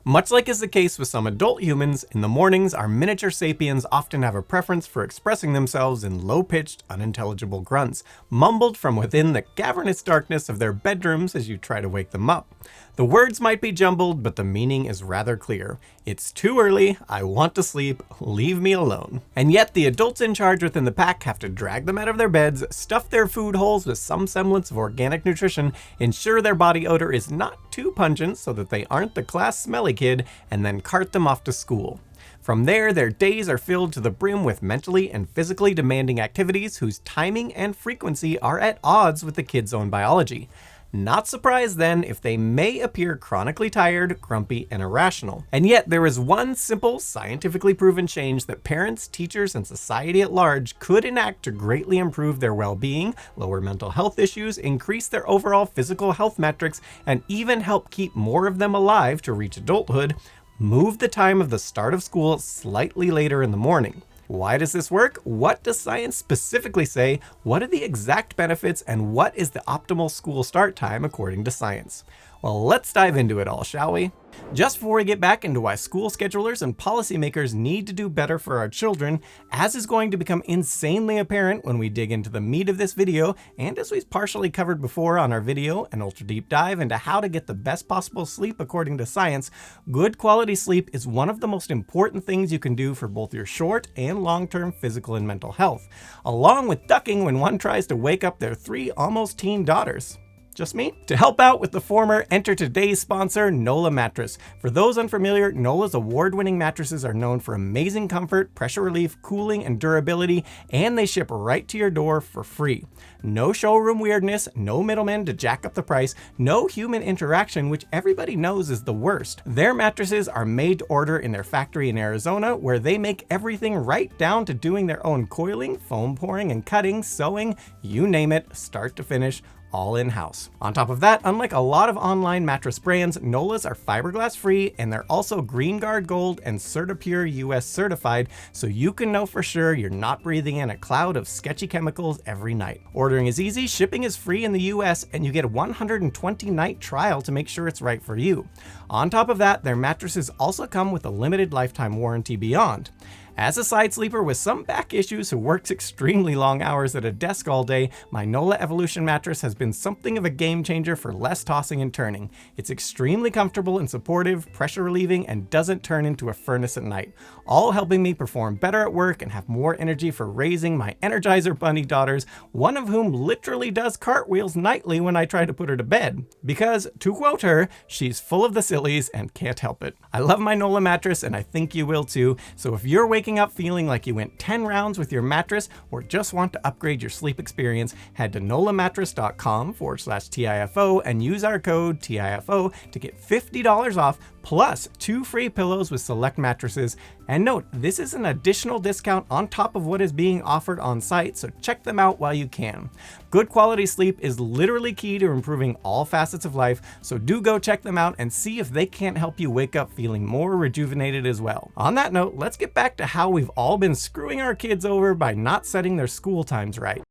Much like is the case with some adult humans, in the mornings our miniature sapiens often have a preference for expressing themselves in low-pitched, unintelligible grunts, mumbled from within the cavernous darkness of their bedrooms as you try to wake them up. The words might be jumbled, but the meaning is rather clear. It's too early, I want to sleep, leave me alone. And yet the adults in charge within the pack have to drag them out of their beds, stuff their food holes with some semblance of organic nutrition, ensure their body odor is not too pungent so that they aren't the class smelly kid, and then cart them off to school. From there, their days are filled to the brim with mentally and physically demanding activities whose timing and frequency are at odds with the kid's own biology. Not surprised then if they may appear chronically tired, grumpy, and irrational. And yet there is one simple, scientifically proven change that parents, teachers, and society at large could enact to greatly improve their well-being, lower mental health issues, increase their overall physical health metrics, and even help keep more of them alive to reach adulthood: move the time of the start of school slightly later in the morning. Why does this work? What does science specifically say? What are the exact benefits, and what is the optimal school start time according to science? Well, let's dive into it all, shall we? Just before we get back into why school schedulers and policymakers need to do better for our children, as is going to become insanely apparent when we dig into the meat of this video, and as we've partially covered before on our video, an ultra deep dive into how to get the best possible sleep according to science, good quality sleep is one of the most important things you can do for both your short and long-term physical and mental health, along with ducking when one tries to wake up their 3 almost teen daughters. Just me? To help out with the former, enter today's sponsor, Nola Mattress. For those unfamiliar, Nola's award-winning mattresses are known for amazing comfort, pressure relief, cooling, and durability, and they ship right to your door for free. No showroom weirdness, no middlemen to jack up the price, no human interaction, which everybody knows is the worst. Their mattresses are made to order in their factory in Arizona, where they make everything right down to doing their own coiling, foam pouring, and cutting, sewing, you name it, start to finish, all in-house. On top of that, unlike a lot of online mattress brands, Nola's are fiberglass free, and they're also Green Guard Gold and CertaPure US certified, so you can know for sure you're not breathing in a cloud of sketchy chemicals every night. Ordering is easy, shipping is free in the US, and you get a 120-night trial to make sure it's right for you. On top of that, their mattresses also come with a limited lifetime warranty beyond. As a side sleeper with some back issues who works extremely long hours at a desk all day, my Nola Evolution mattress has been something of a game changer for less tossing and turning. It's extremely comfortable and supportive, pressure relieving, and doesn't turn into a furnace at night, all helping me perform better at work and have more energy for raising my Energizer Bunny daughters, one of whom literally does cartwheels nightly when I try to put her to bed. Because, to quote her, she's full of the sillies and can't help it. I love my Nola mattress, and I think you will too, so if you're waking up feeling like you went 10 rounds with your mattress or just want to upgrade your sleep experience, head to nolamattress.com/TIFO and use our code TIFO to get $50 off plus 2 free pillows with select mattresses. And note, this is an additional discount on top of what is being offered on site, so check them out while you can. Good quality sleep is literally key to improving all facets of life, so do go check them out and see if they can't help you wake up feeling more rejuvenated as well. On that note, let's get back to how we've all been screwing our kids over by not setting their school times right.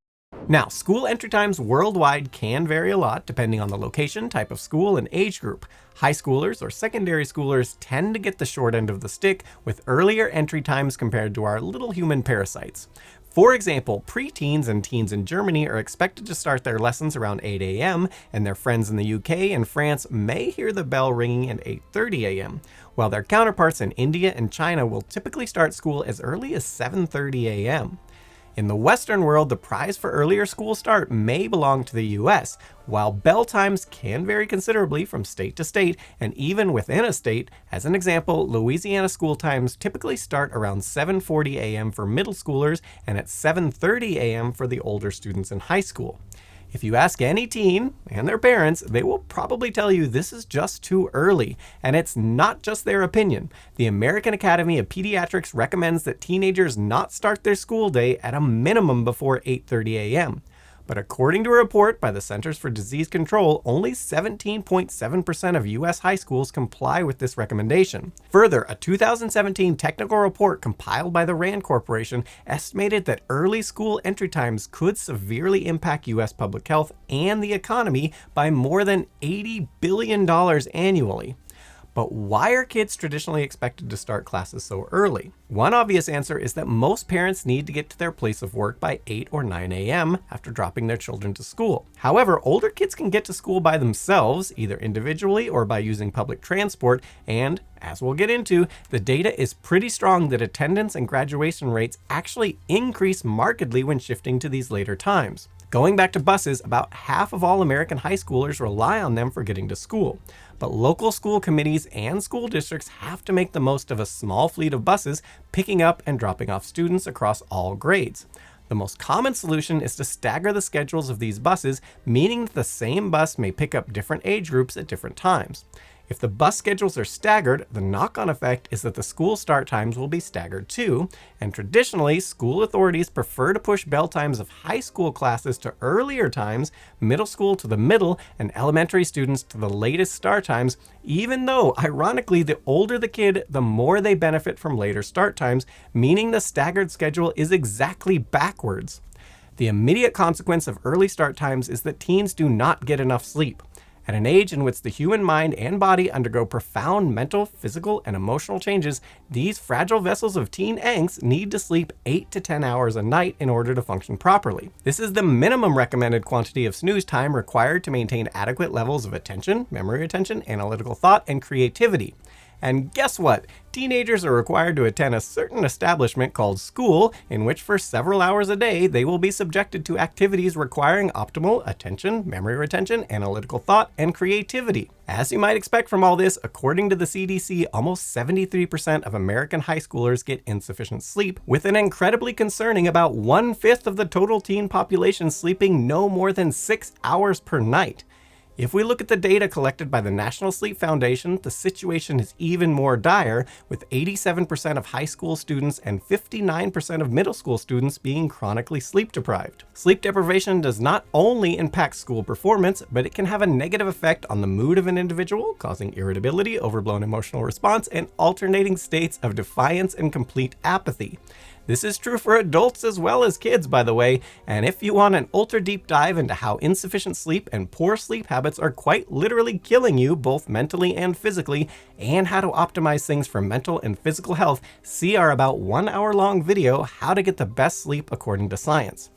Now, school entry times worldwide can vary a lot depending on the location, type of school, and age group. High schoolers or secondary schoolers tend to get the short end of the stick with earlier entry times compared to our little human parasites. For example, preteens and teens in Germany are expected to start their lessons around 8 a.m., and their friends in the UK and France may hear the bell ringing at 8:30 a.m., while their counterparts in India and China will typically start school as early as 7:30 a.m. In the Western world, the prize for earlier school start may belong to the US, while bell times can vary considerably from state to state and even within a state. As an example, Louisiana school times typically start around 7:40 a.m. for middle schoolers and at 7:30 a.m. for the older students in high school. If you ask any teen and their parents, they will probably tell you this is just too early, and it's not just their opinion. The American Academy of Pediatrics recommends that teenagers not start their school day at a minimum before 8:30 a.m. But according to a report by the Centers for Disease Control, only 17.7% of US high schools comply with this recommendation. Further, a 2017 technical report compiled by the RAND Corporation estimated that early school entry times could severely impact US public health and the economy by more than $80 billion annually. But why are kids traditionally expected to start classes so early? One obvious answer is that most parents need to get to their place of work by 8 or 9 a.m. after dropping their children to school. However, older kids can get to school by themselves, either individually or by using public transport, and as we'll get into, the data is pretty strong that attendance and graduation rates actually increase markedly when shifting to these later times. Going back to buses, about half of all American high schoolers rely on them for getting to school. But local school committees and school districts have to make the most of a small fleet of buses picking up and dropping off students across all grades. The most common solution is to stagger the schedules of these buses, meaning that the same bus may pick up different age groups at different times. If the bus schedules are staggered, the knock-on effect is that the school start times will be staggered too, and traditionally, school authorities prefer to push bell times of high school classes to earlier times, middle school to the middle, and elementary students to the latest start times, even though, ironically, the older the kid, the more they benefit from later start times, meaning the staggered schedule is exactly backwards. The immediate consequence of early start times is that teens do not get enough sleep. At an age in which the human mind and body undergo profound mental, physical, and emotional changes, these fragile vessels of teen angst need to sleep 8 to 10 hours a night in order to function properly. This is the minimum recommended quantity of snooze time required to maintain adequate levels of attention, memory retention, analytical thought, and creativity. And guess what? Teenagers are required to attend a certain establishment called school, in which for several hours a day, they will be subjected to activities requiring optimal attention, memory retention, analytical thought, and creativity. As you might expect from all this, according to the CDC, almost 73% of American high schoolers get insufficient sleep, with an incredibly concerning about 1/5 of the total teen population sleeping no more than 6 hours per night. If we look at the data collected by the National Sleep Foundation, the situation is even more dire, with 87% of high school students and 59% of middle school students being chronically sleep deprived. Sleep deprivation does not only impact school performance, but it can have a negative effect on the mood of an individual, causing irritability, overblown emotional response, and alternating states of defiance and complete apathy. This is true for adults as well as kids, by the way, and if you want an ultra deep dive into how insufficient sleep and poor sleep habits are quite literally killing you both mentally and physically, and how to optimize things for mental and physical health, see our about 1 hour long video, How to Get the Best Sleep According to Science.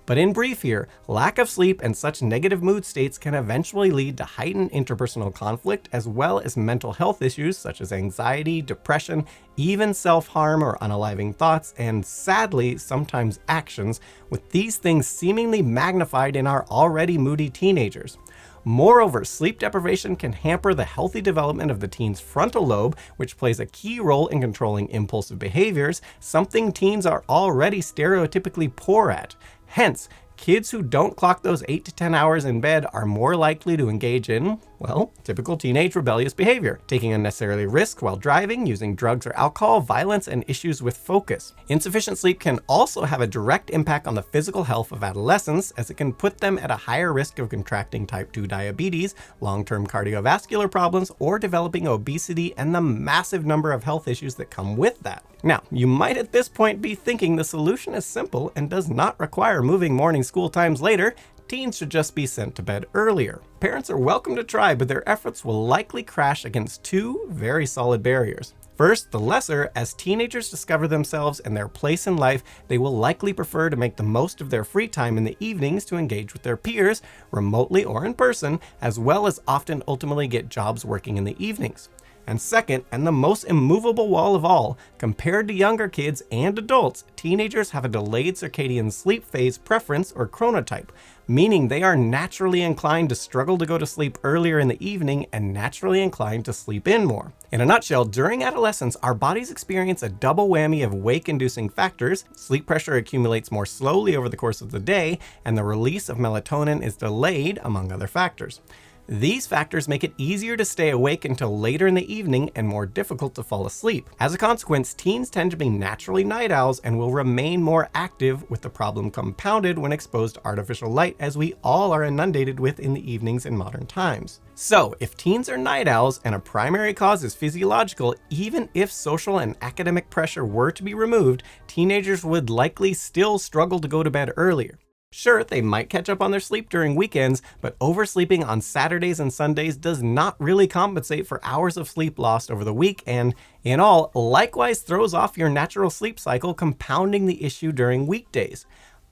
But in brief here, lack of sleep and such negative mood states can eventually lead to heightened interpersonal conflict, as well as mental health issues such as anxiety, depression, even self-harm or unaliving thoughts, and sadly, sometimes actions, with these things seemingly magnified in our already moody teenagers. Moreover, sleep deprivation can hamper the healthy development of the teen's frontal lobe, which plays a key role in controlling impulsive behaviors, something teens are already stereotypically poor at. Hence, kids who don't clock those 8 to 10 hours in bed are more likely to engage in, well, typical teenage rebellious behavior, taking unnecessary risks while driving, using drugs or alcohol, violence, and issues with focus. Insufficient sleep can also have a direct impact on the physical health of adolescents, as it can put them at a higher risk of contracting type 2 diabetes, long-term cardiovascular problems, or developing obesity, and the massive number of health issues that come with that. Now, you might at this point be thinking the solution is simple and does not require moving morning school times later. Teens should just be sent to bed earlier. Parents are welcome to try, but their efforts will likely crash against two very solid barriers. First, the lesser. As teenagers discover themselves and their place in life, they will likely prefer to make the most of their free time in the evenings to engage with their peers, remotely or in person, as well as often ultimately get jobs working in the evenings. And second, and the most immovable wall of all, compared to younger kids and adults, teenagers have a delayed circadian sleep phase preference, or chronotype, meaning they are naturally inclined to struggle to go to sleep earlier in the evening and naturally inclined to sleep in more. In a nutshell, during adolescence, our bodies experience a double whammy of wake-inducing factors. Sleep pressure accumulates more slowly over the course of the day, and the release of melatonin is delayed, among other factors. These factors make it easier to stay awake until later in the evening and more difficult to fall asleep. As a consequence, teens tend to be naturally night owls and will remain more active, with the problem compounded when exposed to artificial light, as we all are inundated with in the evenings in modern times. So, if teens are night owls and a primary cause is physiological, even if social and academic pressure were to be removed, teenagers would likely still struggle to go to bed earlier. Sure, they might catch up on their sleep during weekends, but oversleeping on Saturdays and Sundays does not really compensate for hours of sleep lost over the week, and in all, likewise throws off your natural sleep cycle, compounding the issue during weekdays.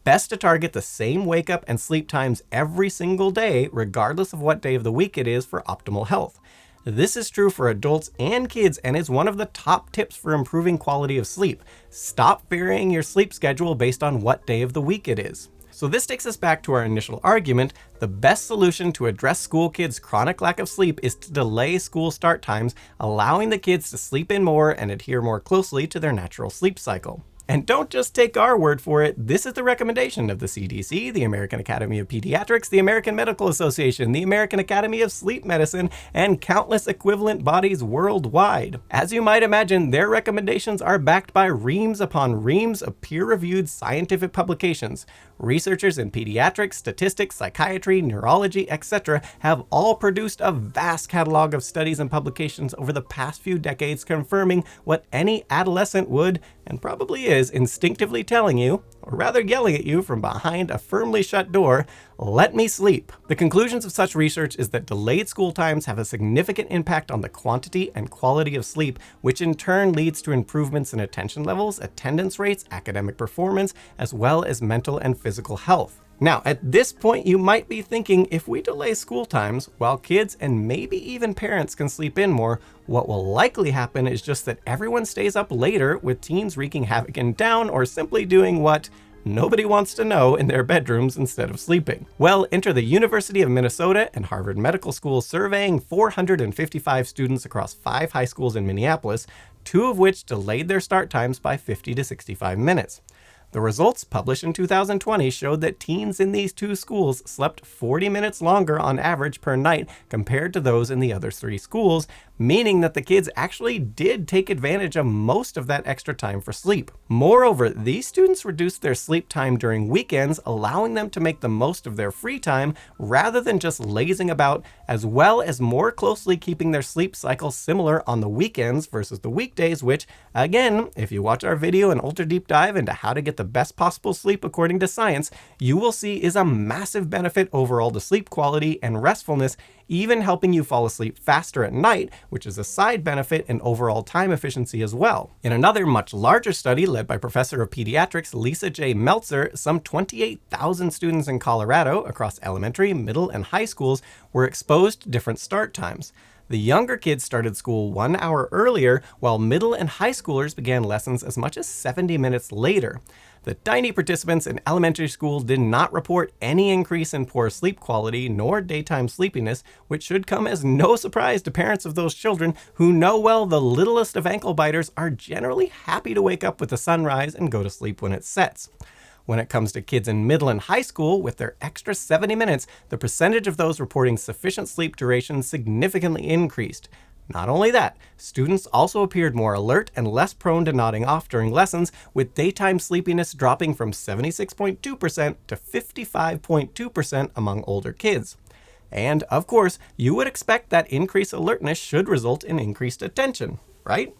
Best to target the same wake up and sleep times every single day, regardless of what day of the week it is, for optimal health. This is true for adults and kids, and is one of the top tips for improving quality of sleep. Stop varying your sleep schedule based on what day of the week it is. So this takes us back to our initial argument. The best solution to address school kids' chronic lack of sleep is to delay school start times, allowing the kids to sleep in more and adhere more closely to their natural sleep cycle. And don't just take our word for it. This is the recommendation of the CDC, the American Academy of Pediatrics, the American Medical Association, the American Academy of Sleep Medicine, and countless equivalent bodies worldwide. As you might imagine, their recommendations are backed by reams upon reams of peer-reviewed scientific publications. Researchers in pediatrics, statistics, psychiatry, neurology, etc. have all produced a vast catalog of studies and publications over the past few decades, confirming what any adolescent would, and probably is, instinctively telling you, or rather yelling at you from behind a firmly shut door, "Let me sleep." The conclusions of such research is that delayed school times have a significant impact on the quantity and quality of sleep, which in turn leads to improvements in attention levels, attendance rates, academic performance, as well as mental and physical health. Now, at this point, you might be thinking, if we delay school times, while kids and maybe even parents can sleep in more, what will likely happen is just that everyone stays up later, with teens wreaking havoc in town or simply doing what nobody wants to know in their bedrooms instead of sleeping. Well, enter the University of Minnesota and Harvard Medical School surveying 455 students across 5 high schools in Minneapolis, 2 of which delayed their start times by 50 to 65 minutes. The results, published in 2020, showed that teens in these 2 schools slept 40 minutes longer on average per night compared to those in the other 3 schools, meaning that the kids actually did take advantage of most of that extra time for sleep. Moreover, these students reduced their sleep time during weekends, allowing them to make the most of their free time rather than just lazing about, as well as more closely keeping their sleep cycle similar on the weekends versus the weekdays, which, again, if you watch our video and ultra deep dive into how to get the best possible sleep according to science, you will see is a massive benefit overall to sleep quality and restfulness, even helping you fall asleep faster at night, which is a side benefit in overall time efficiency as well. In another much larger study led by Professor of Pediatrics Lisa J. Meltzer, some 28,000 students in Colorado across elementary, middle, and high schools were exposed to different start times. The younger kids started school 1 hour earlier, while middle and high schoolers began lessons as much as 70 minutes later. The tiny participants in elementary school did not report any increase in poor sleep quality nor daytime sleepiness, which should come as no surprise to parents of those children who know well the littlest of ankle biters are generally happy to wake up with the sunrise and go to sleep when it sets. When it comes to kids in middle and high school, with their extra 70 minutes, the percentage of those reporting sufficient sleep duration significantly increased. Not only that, students also appeared more alert and less prone to nodding off during lessons, with daytime sleepiness dropping from 76.2% to 55.2% among older kids. And, of course, you would expect that increased alertness should result in increased attention, right?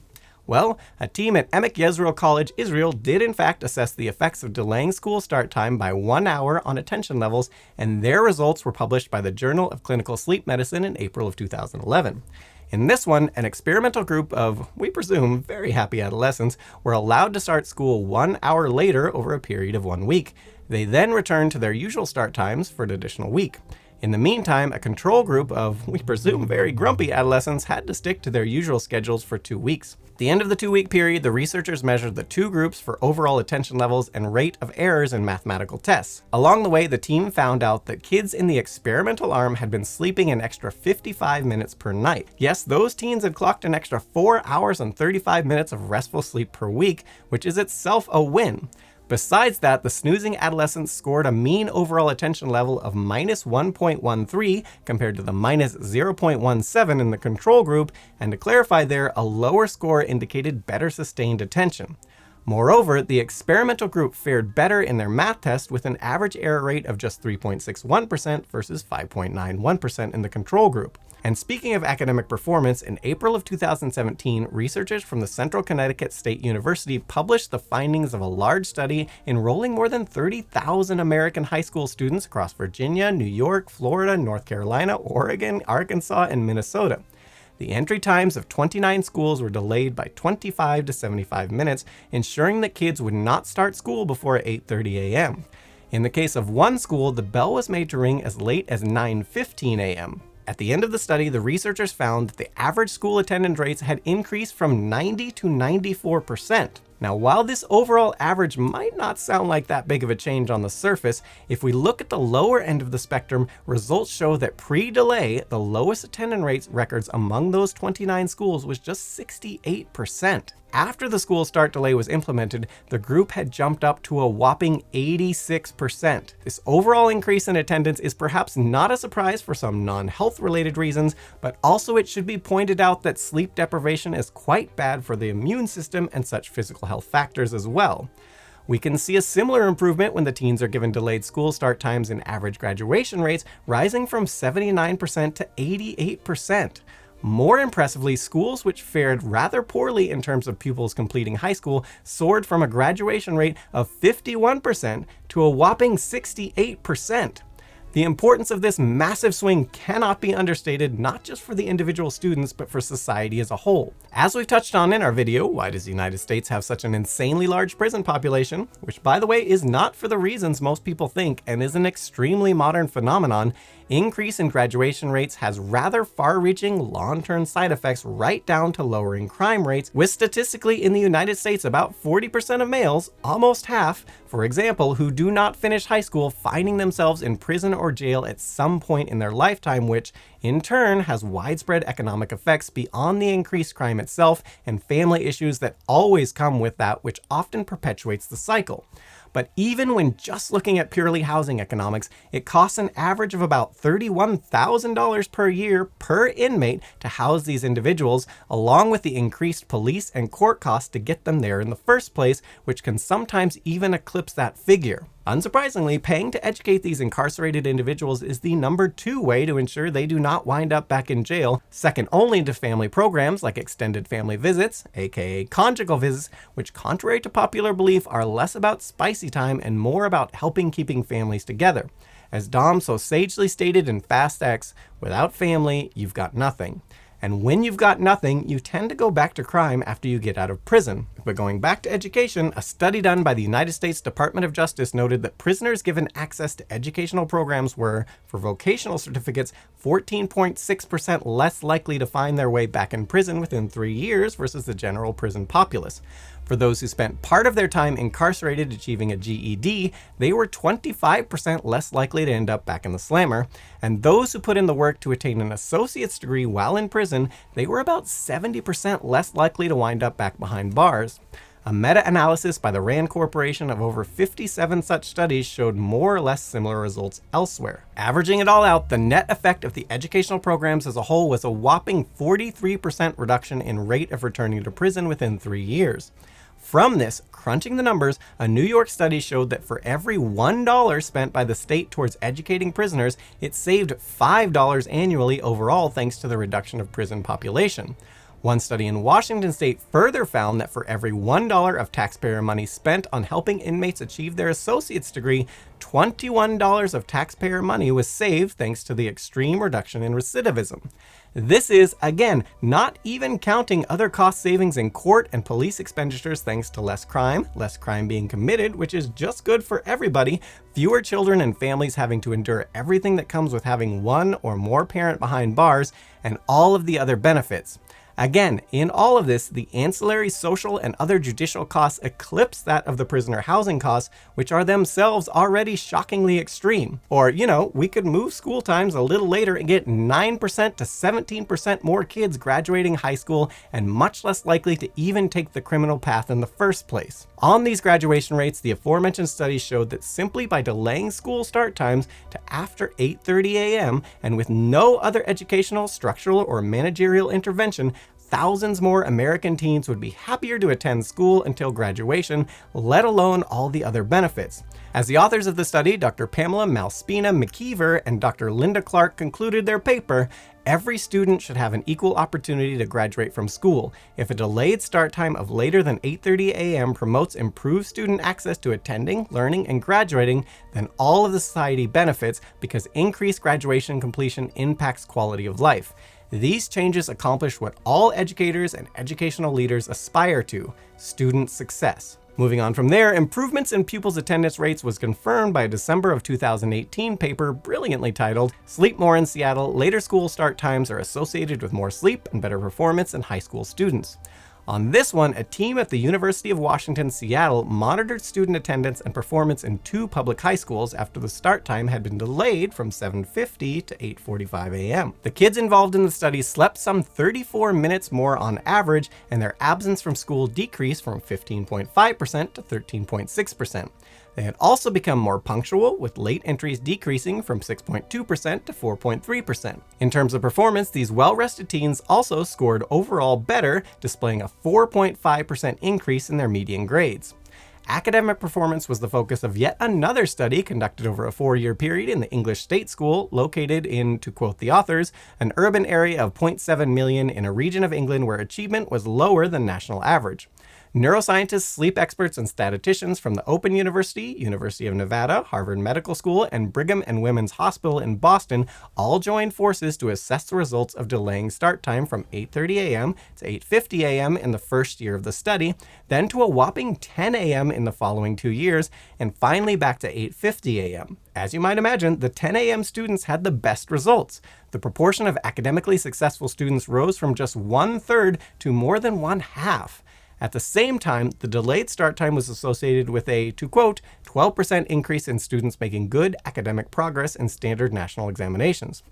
Well, a team at Emek Yezreel College, Israel, did in fact assess the effects of delaying school start time by 1 hour on attention levels, and their results were published by the Journal of Clinical Sleep Medicine in April of 2011. In this one, an experimental group of, we presume, very happy adolescents were allowed to start school 1 hour later over a period of 1 week. They then returned to their usual start times for an additional week. In the meantime, a control group of, we presume, very grumpy adolescents had to stick to their usual schedules for 2 weeks. At the end of the 2-week period, the researchers measured the 2 groups for overall attention levels and rate of errors in mathematical tests. Along the way, the team found out that kids in the experimental arm had been sleeping an extra 55 minutes per night. Yes, those teens had clocked an extra 4 hours and 35 minutes of restful sleep per week, which is itself a win. Besides that, the snoozing adolescents scored a mean overall attention level of minus 1.13 compared to the minus 0.17 in the control group, and to clarify there, a lower score indicated better sustained attention. Moreover, the experimental group fared better in their math test with an average error rate of just 3.61% versus 5.91% in the control group. And speaking of academic performance, in April of 2017, researchers from the Central Connecticut State University published the findings of a large study enrolling more than 30,000 American high school students across Virginia, New York, Florida, North Carolina, Oregon, Arkansas, and Minnesota. The entry times of 29 schools were delayed by 25 to 75 minutes, ensuring that kids would not start school before 8:30 a.m. In the case of one school, the bell was made to ring as late as 9:15 a.m. At the end of the study, the researchers found that the average school attendance rates had increased from 90 to 94%. Now, while this overall average might not sound like that big of a change on the surface, if we look at the lower end of the spectrum, results show that pre-delay, the lowest attendance rates records among those 29 schools was just 68%. After the school start delay was implemented, the group had jumped up to a whopping 86%. This overall increase in attendance is perhaps not a surprise for some non-health related reasons, but also it should be pointed out that sleep deprivation is quite bad for the immune system and such physical health factors as well. We can see a similar improvement when the teens are given delayed school start times and average graduation rates rising from 79% to 88%. More impressively, schools which fared rather poorly in terms of pupils completing high school soared from a graduation rate of 51% to a whopping 68%. The importance of this massive swing cannot be understated, not just for the individual students, but for society as a whole. As we've touched on in our video, why does the United States have such an insanely large prison population, which by the way is not for the reasons most people think and is an extremely modern phenomenon, increase in graduation rates has rather far-reaching long-term side effects right down to lowering crime rates, with statistically in the United States about 40% of males, almost half, for example, who do not finish high school finding themselves in prison or jail at some point in their lifetime, which in turn has widespread economic effects beyond the increased crime itself and family issues that always come with that, which often perpetuates the cycle. But even when just looking at purely housing economics, it costs an average of about $31,000 per year per inmate to house these individuals, along with the increased police and court costs to get them there in the first place, which can sometimes even eclipse that figure. Unsurprisingly, paying to educate these incarcerated individuals is the number 2 way to ensure they do not wind up back in jail, second only to family programs like extended family visits, aka conjugal visits, which contrary to popular belief are less about spicy time and more about helping keeping families together. As Dom so sagely stated in Fast X, without family, you've got nothing. And when you've got nothing, you tend to go back to crime after you get out of prison. But going back to education, a study done by the United States Department of Justice noted that prisoners given access to educational programs were, for vocational certificates, 14.6% less likely to find their way back in prison within 3 years versus the general prison populace. For those who spent part of their time incarcerated achieving a GED, they were 25% less likely to end up back in the slammer, and those who put in the work to attain an associate's degree while in prison, they were about 70% less likely to wind up back behind bars. A meta-analysis by the RAND Corporation of over 57 such studies showed more or less similar results elsewhere. Averaging it all out, the net effect of the educational programs as a whole was a whopping 43% reduction in rate of returning to prison within 3 years. From this, crunching the numbers, a New York study showed that for every $1 spent by the state towards educating prisoners, it saved $5 annually overall thanks to the reduction of prison population. One study in Washington state further found that for every $1 of taxpayer money spent on helping inmates achieve their associate's degree, $21 of taxpayer money was saved thanks to the extreme reduction in recidivism. This is, again, not even counting other cost savings in court and police expenditures thanks to less crime being committed, which is just good for everybody, fewer children and families having to endure everything that comes with having one or more parent behind bars, and all of the other benefits. Again, in all of this, the ancillary social and other judicial costs eclipse that of the prisoner housing costs, which are themselves already shockingly extreme. Or, we could move school times a little later and get 9% to 17% more kids graduating high school and much less likely to even take the criminal path in the first place. On these graduation rates, the aforementioned studies showed that simply by delaying school start times to after 8:30 a.m. and with no other educational, structural, or managerial intervention, thousands more American teens would be happier to attend school until graduation, let alone all the other benefits. As the authors of the study, Dr. Pamela Malspina McKeever and Dr. Linda Clark, concluded their paper, every student should have an equal opportunity to graduate from school. If a delayed start time of later than 8:30 a.m. promotes improved student access to attending, learning, and graduating, then all of the society benefits because increased graduation completion impacts quality of life. These changes accomplish what all educators and educational leaders aspire to: student success. Moving on from there, improvements in pupils' attendance rates was confirmed by a December of 2018 paper brilliantly titled, "Sleep More in Seattle, Later School Start Times Are Associated with More Sleep and Better Performance in High School Students." On this one, a team at the University of Washington, Seattle monitored student attendance and performance in 2 public high schools after the start time had been delayed from 7:50 to 8:45 a.m. The kids involved in the study slept some 34 minutes more on average, and their absence from school decreased from 15.5% to 13.6%. They had also become more punctual, with late entries decreasing from 6.2% to 4.3%. In terms of performance, these well-rested teens also scored overall better, displaying a 4.5% increase in their median grades. Academic performance was the focus of yet another study conducted over a 4-year period in the English State School, located in, to quote the authors, an urban area of 0.7 million in a region of England where achievement was lower than national average. Neuroscientists, sleep experts, and statisticians from the Open University, University of Nevada, Harvard Medical School, and Brigham and Women's Hospital in Boston all joined forces to assess the results of delaying start time from 8:30 a.m. to 8:50 a.m. in the first year of the study, then to a whopping 10 a.m. in the following 2 years, and finally back to 8:50 a.m. As you might imagine, the 10 a.m. students had the best results. The proportion of academically successful students rose from just 1/3 to more than 1/2. At the same time, the delayed start time was associated with a, to quote, 12% increase in students making good academic progress in standard national examinations.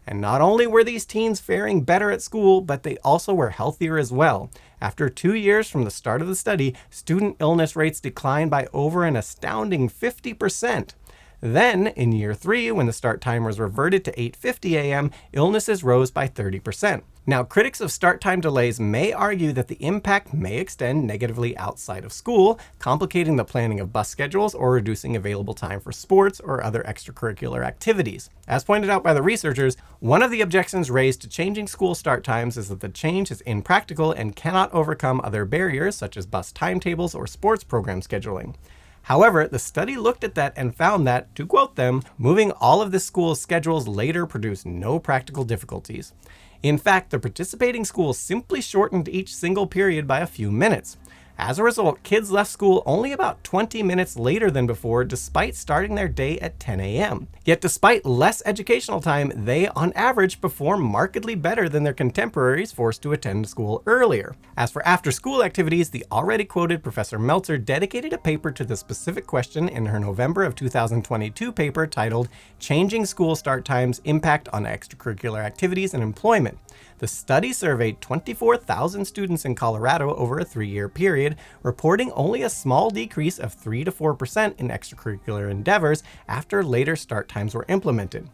And not only were these teens faring better at school, but they also were healthier as well. After 2 years from the start of the study, student illness rates declined by over an astounding 50%. Then, in year 3, when the start time was reverted to 8:50 a.m., illnesses rose by 30%. Now, critics of start time delays may argue that the impact may extend negatively outside of school, complicating the planning of bus schedules or reducing available time for sports or other extracurricular activities. As pointed out by the researchers, one of the objections raised to changing school start times is that the change is impractical and cannot overcome other barriers such as bus timetables or sports program scheduling. However, the study looked at that and found that, to quote them, moving all of the school's schedules later produced no practical difficulties. In fact, the participating schools simply shortened each single period by a few minutes. As a result, kids left school only about 20 minutes later than before, despite starting their day at 10 a.m. Yet despite less educational time, they on average perform markedly better than their contemporaries forced to attend school earlier. As for after-school activities, the already quoted Professor Meltzer dedicated a paper to the specific question in her November of 2022 paper titled "Changing School Start Times Impact on Extracurricular Activities and Employment." The study surveyed 24,000 students in Colorado over a 3-year period, reporting only a small decrease of 3 to 4% in extracurricular endeavors after later start times were implemented.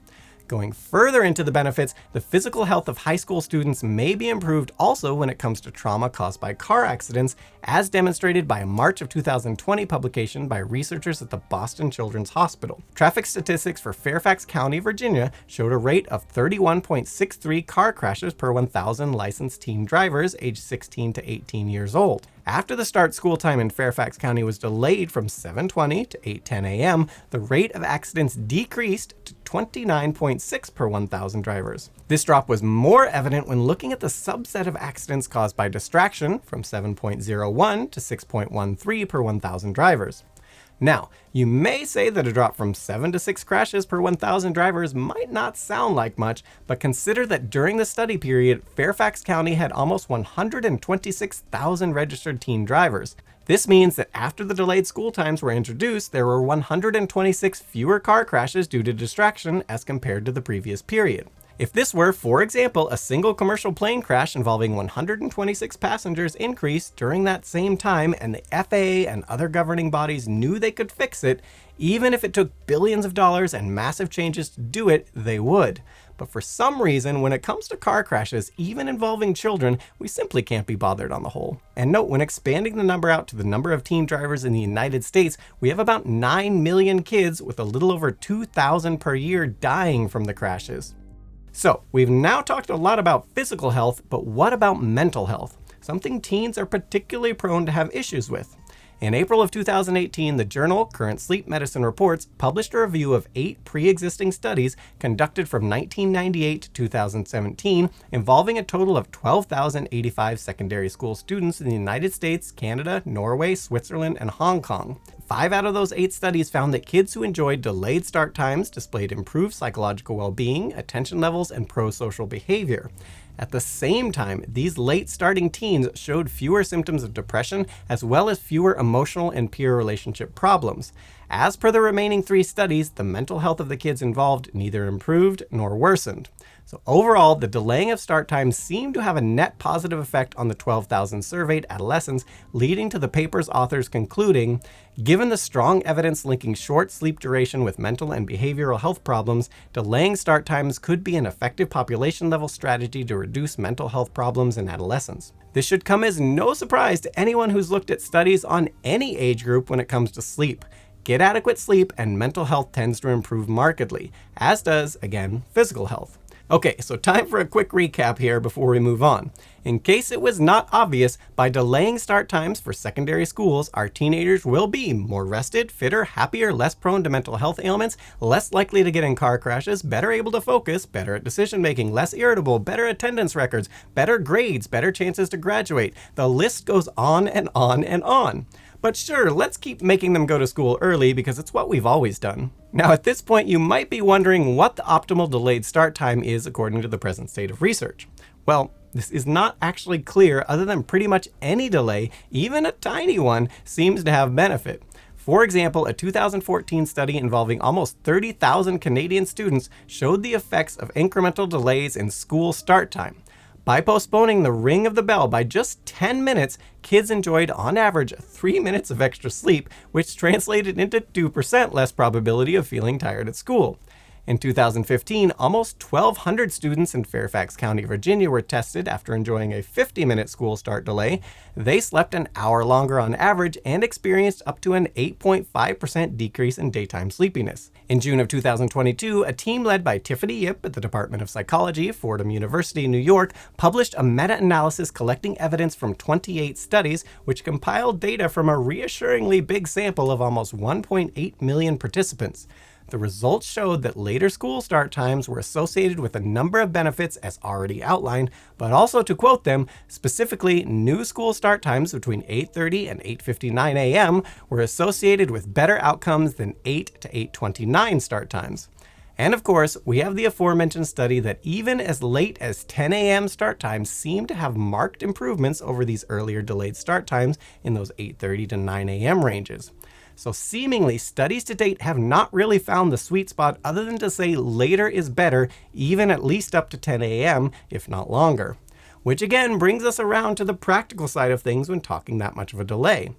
Going further into the benefits, the physical health of high school students may be improved also when it comes to trauma caused by car accidents, as demonstrated by a March of 2020 publication by researchers at the Boston Children's Hospital. Traffic statistics for Fairfax County, Virginia showed a rate of 31.63 car crashes per 1,000 licensed teen drivers aged 16 to 18 years old. After the start school time in Fairfax County was delayed from 7:20 to 8:10 a.m., the rate of accidents decreased to 29.6 per 1,000 drivers. This drop was more evident when looking at the subset of accidents caused by distraction, from 7.01 to 6.13 per 1,000 drivers. Now, you may say that a drop from 7 to 6 crashes per 1,000 drivers might not sound like much, but consider that during the study period, Fairfax County had almost 126,000 registered teen drivers. This means that after the delayed school times were introduced, there were 126 fewer car crashes due to distraction as compared to the previous period. If this were, for example, a single commercial plane crash involving 126 passengers increased during that same time, and the FAA and other governing bodies knew they could fix it, even if it took billions of dollars and massive changes to do it, they would. But for some reason, when it comes to car crashes, even involving children, we simply can't be bothered on the whole. And note, when expanding the number out to the number of teen drivers in the United States, we have about 9 million kids with a little over 2,000 per year dying from the crashes. So, we've now talked a lot about physical health, but what about mental health? Something teens are particularly prone to have issues with. In April of 2018, the journal Current Sleep Medicine Reports published a review of 8 pre-existing studies conducted from 1998 to 2017, involving a total of 12,085 secondary school students in the United States, Canada, Norway, Switzerland, and Hong Kong. 5 out of those 8 studies found that kids who enjoyed delayed start times displayed improved psychological well-being, attention levels, and pro-social behavior. At the same time, these late starting teens showed fewer symptoms of depression as well as fewer emotional and peer relationship problems. As per the remaining 3 studies, the mental health of the kids involved neither improved nor worsened. So overall, the delaying of start times seemed to have a net positive effect on the 12,000 surveyed adolescents, leading to the paper's authors concluding, given the strong evidence linking short sleep duration with mental and behavioral health problems, delaying start times could be an effective population-level strategy to reduce mental health problems in adolescents. This should come as no surprise to anyone who's looked at studies on any age group when it comes to sleep. Get adequate sleep and mental health tends to improve markedly, as does, again, physical health. Okay, so time for a quick recap here before we move on. In case it was not obvious, by delaying start times for secondary schools, our teenagers will be more rested, fitter, happier, less prone to mental health ailments, less likely to get in car crashes, better able to focus, better at decision making, less irritable, better attendance records, better grades, better chances to graduate. The list goes on and on and on. But sure, let's keep making them go to school early because it's what we've always done. Now at this point, you might be wondering what the optimal delayed start time is according to the present state of research. Well, this is not actually clear other than pretty much any delay, even a tiny one, seems to have benefit. For example, a 2014 study involving almost 30,000 Canadian students showed the effects of incremental delays in school start time. By postponing the ring of the bell by just 10 minutes, kids enjoyed on average 3 minutes of extra sleep, which translated into 2% less probability of feeling tired at school. In 2015, almost 1,200 students in Fairfax County, Virginia were tested after enjoying a 50-minute school start delay. They slept an hour longer on average and experienced up to an 8.5% decrease in daytime sleepiness. In June of 2022, a team led by Tiffany Yip at the Department of Psychology, Fordham University, New York, published a meta-analysis collecting evidence from 28 studies, which compiled data from a reassuringly big sample of almost 1.8 million participants. The results showed that later school start times were associated with a number of benefits as already outlined, but also, to quote them, specifically, new school start times between 8:30 and 8:59 a.m. were associated with better outcomes than 8 to 8:29 start times. And of course, we have the aforementioned study that even as late as 10 a.m. start times seem to have marked improvements over these earlier delayed start times in those 8:30 to 9 a.m. ranges. So seemingly, studies to date have not really found the sweet spot other than to say later is better, even at least up to 10 a.m., if not longer. Which again brings us around to the practical side of things when talking that much of a delay.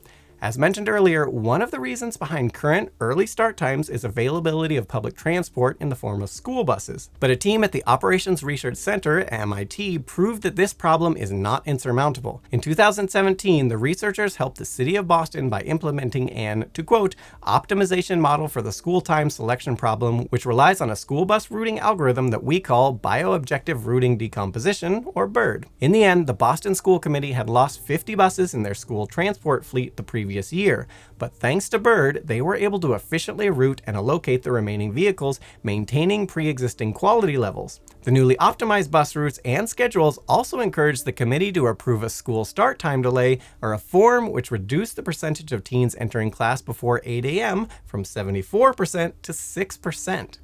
As mentioned earlier, one of the reasons behind current early start times is availability of public transport in the form of school buses. But a team at the Operations Research Center at MIT proved that this problem is not insurmountable. In 2017, the researchers helped the city of Boston by implementing an, to quote, optimization model for the school time selection problem, which relies on a school bus routing algorithm that we call bioobjective routing decomposition, or BIRD. In the end, the Boston School Committee had lost 50 buses in their school transport fleet the previous year, but thanks to BIRD, they were able to efficiently route and allocate the remaining vehicles, maintaining pre-existing quality levels. The newly optimized bus routes and schedules also encouraged the committee to approve a school start time delay, or a reform which reduced the percentage of teens entering class before 8 a.m. from 74% to 6%.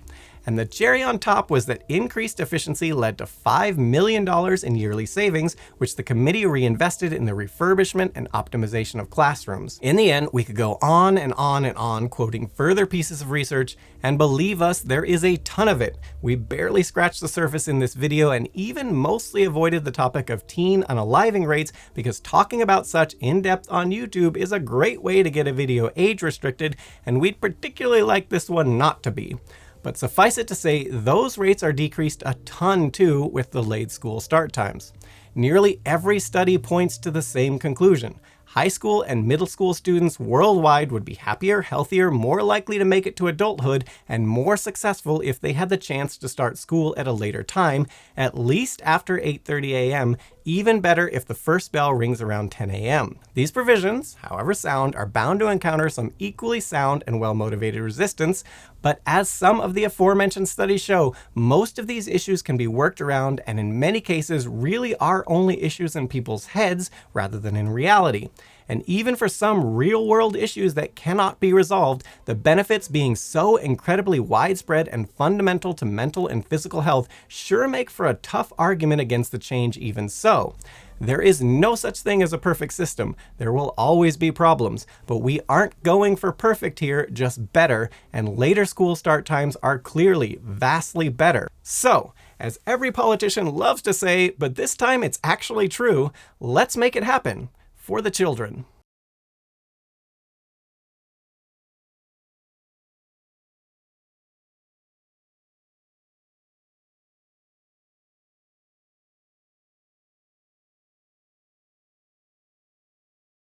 And the cherry on top was that increased efficiency led to $5 million in yearly savings, which the committee reinvested in the refurbishment and optimization of classrooms. In the end, we could go on and on and on quoting further pieces of research, and believe us, there is a ton of it. We barely scratched the surface in this video and even mostly avoided the topic of teen unaliving rates because talking about such in depth on YouTube is a great way to get a video age restricted, and we'd particularly like this one not to be. But suffice it to say, those rates are decreased a ton too with the late school start times. Nearly every study points to the same conclusion. High school and middle school students worldwide would be happier, healthier, more likely to make it to adulthood, and more successful if they had the chance to start school at a later time, at least after 8:30 a.m., even better if the first bell rings around 10 a.m. These provisions, however sound, are bound to encounter some equally sound and well-motivated resistance, but as some of the aforementioned studies show, most of these issues can be worked around and in many cases really are only issues in people's heads rather than in reality. And even for some real-world issues that cannot be resolved, the benefits being so incredibly widespread and fundamental to mental and physical health sure make for a tough argument against the change even so. There is no such thing as a perfect system. There will always be problems, but we aren't going for perfect here, just better, and later school start times are clearly vastly better. So, as every politician loves to say, but this time it's actually true, let's make it happen for the children.